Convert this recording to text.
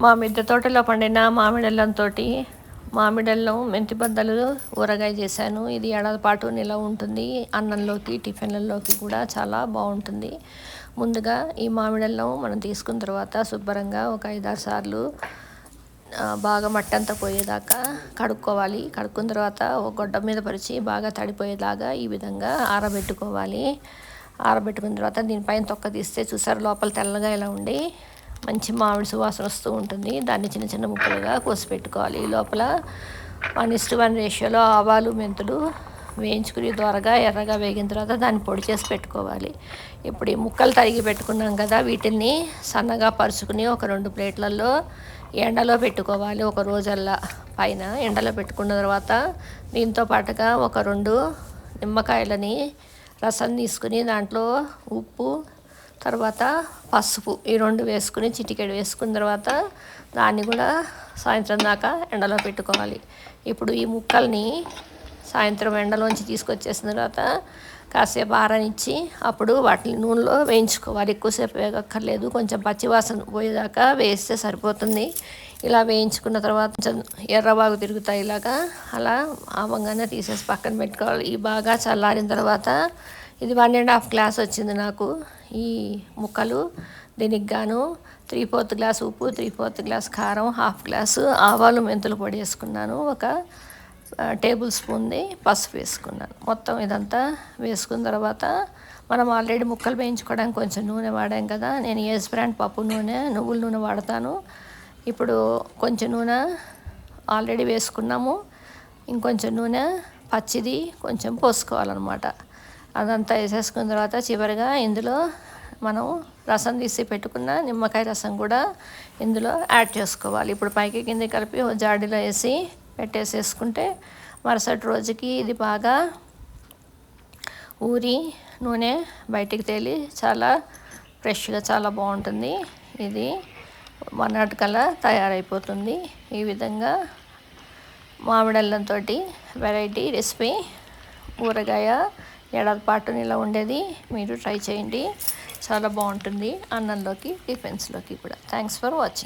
మా మిద్దె తోటలో పండిన మామిడల్లంతోటి మామిడల్లం మెంతి బద్దలు ఊరగాయ చేశాను. ఇది ఏడాది పాటు నిలవ ఉంటుంది. అన్నంలోకి టిఫిన్లలోకి కూడా చాలా బాగుంటుంది. ముందుగా ఈ మామిడల్లం మనం తీసుకున్న తర్వాత శుభ్రంగా ఒక 5-6 సార్లు బాగా మట్టంతా పోయేదాకా కడుక్కోవాలి. కడుక్కున్న తర్వాత ఒక గొడ్డ మీద పరిచి బాగా తడిపోయేలాగా ఈ విధంగా ఆరబెట్టుకోవాలి. ఆరబెట్టుకున్న తర్వాత దీనిపైన తొక్క తీస్తే చూసారు లోపల తెల్లగా ఇలా ఉండి మంచి మామిడి సువాసన వస్తూ ఉంటుంది. దాన్ని చిన్న చిన్న ముక్కలుగా కోసి పెట్టుకోవాలి. లోపల 1:1 రేషియోలో ఆవాలు మెంతులు వేయించుకుని త్వరగా ఎర్రగా వేగిన తర్వాత దాన్ని పొడి చేసి పెట్టుకోవాలి. ఇప్పుడు ఈ ముక్కలు తరిగి పెట్టుకున్నాం కదా, వీటిని సన్నగా పరుచుకుని ఒక 2 ప్లేట్లలో ఎండలో పెట్టుకోవాలి. ఒక రోజల్లా పైన ఎండలో పెట్టుకున్న తర్వాత దీంతో పాటుగా ఒక 2 నిమ్మకాయలని రసం తీసుకుని దాంట్లో ఉప్పు తర్వాత పసుపు ఈ 2 వేసుకుని చిటికెడు వేసుకున్న తర్వాత దాన్ని కూడా సాయంత్రం దాకా ఎండలో పెట్టుకోవాలి. ఇప్పుడు ఈ ముక్కల్ని సాయంత్రం ఎండలోంచి తీసుకొచ్చేసిన తర్వాత కాసేపు ఆరనిచ్చి అప్పుడు వాటిని నూనెలో వేయించుకోవాలి. ఎక్కువసేపు వేగక్కర్లేదు, కొంచెం పచ్చివాసన పోయేదాకా వేస్తే సరిపోతుంది. ఇలా వేయించుకున్న తర్వాత కొంచెం ఎర్రబాగు తిరుగుతాయి ఇలాగా. అలా ఆవంగానే తీసేసి పక్కన పెట్టుకోవాలి. ఈ బాగా చల్లారిన తర్వాత ఇది 1.5 గ్లాస్ వచ్చింది నాకు ఈ ముక్కలు. దీనికి గాను 3/4 గ్లాస్ ఉప్పు, 3/4 గ్లాస్ కారం, 1/2 గ్లాసు ఆవాలు మెంతులు పొడి వేసుకున్నాను. ఒక టేబుల్ స్పూన్ది పసుపు వేసుకున్నాను. మొత్తం ఇదంతా వేసుకున్న తర్వాత మనం ఆల్రెడీ ముక్కలు వేయించుకోవడానికి కొంచెం నూనె వాడాం కదా, నేను ఏస్ బ్రాండ్ పప్పు నూనె నువ్వుల నూనె వాడతాను. ఇప్పుడు కొంచెం నూనె ఆల్రెడీ వేసుకున్నాము, ఇంకొంచెం నూనె పచ్చిది కొంచెం పోసుకోవాలన్నమాట. అదంతా వేసేసుకున్న తర్వాత చివరిగా ఇందులో మనం రసం తీసి పెట్టుకున్న నిమ్మకాయ రసం కూడా ఇందులో యాడ్ చేసుకోవాలి. ఇప్పుడు పైకి కింద కలిపి జాడీలో వేసి పెట్టేసేసుకుంటే మరుసటి రోజుకి ఇది బాగా ఊరి నూనె బయటికి తేలి చాలా ఫ్రెష్గా చాలా బాగుంటుంది. ఇది మర్నాటికల్లా తయారైపోతుంది. ఈ విధంగా మామిడల్లంతో వెరైటీ రెసిపీ ఊరగాయ ఏడాది పాటు నిలవ ఉండేది. మీరు ట్రై చేయండి, చాలా బాగుంటుంది అన్నంలోకి టిఫిన్స్లోకి కూడా. Thanks for watching.